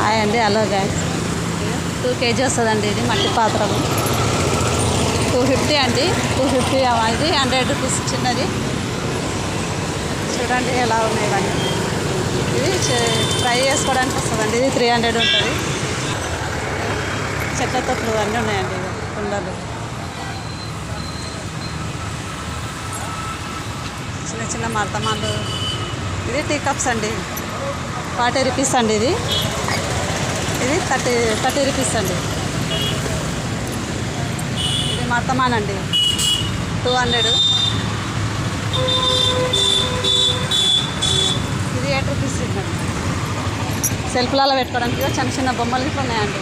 Hi అండి, hello guys. 2 kg వస్తుందండి ఇది మట్టి పాత్రలు. 250 అండి, 250 ఇది 100 రూపీస్ చిన్నది. చూడండి ఎలా ఉన్నాయి ఇవన్నీ. ఇది ఫ్రై చేసుకోవడానికి వస్తుందండి. ఇది 300 ఉంటుంది. చెట్ల తొక్కులు అన్నీ ఉన్నాయండి. కుండలు, చిన్న చిన్న మర్తమాలు. ఇది టీ కప్స్ అండి, 40 రూపీస్ అండి. ఇది 30 రూపీస్ అండి. ఇది మర్తమాన్ అండి, 200. ఇది 8 రూపీస్ అండి. సెల్ఫ్లలో పెట్టుకోవడానికి చిన్న చిన్న బొమ్మలు ఇట్లా ఉన్నాయండి.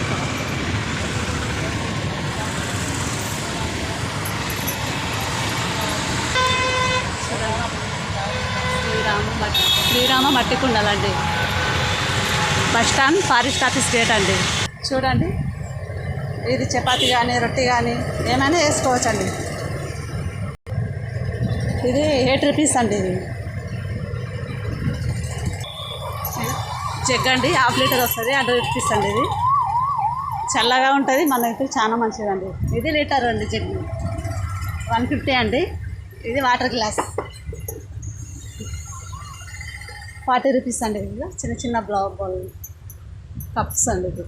ఇక్కడ శ్రీరామ మట్టి కుండలండి. Bus stand, forest office gate అండి. చూడండి, ఇది చపాతీ కానీ రొట్టి కానీ ఏమైనా వేసుకోవచ్చు అండి. ఇది 8 రూపీస్ అండి. ఇది జగ్ అండి, ½ లీటర్ వస్తుంది, 100 రూపీస్ అండి. ఇది చల్లగా ఉంటుంది, మనకి చాలా మంచిదండి. ఇది లీటర్ అండి జగ్, 150 అండి. ఇది వాటర్ గ్లాస్, 40 రూపీస్ అండి. ఇది చిన్న చిన్న బౌల్ కప్స్ అండి. ఇది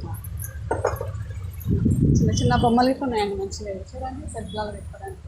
చిన్న చిన్న బొమ్మలు ఉన్నాయండి, మంచిగా చూడండి. సెల్ఫ్లలో పెట్టుకోవడానికి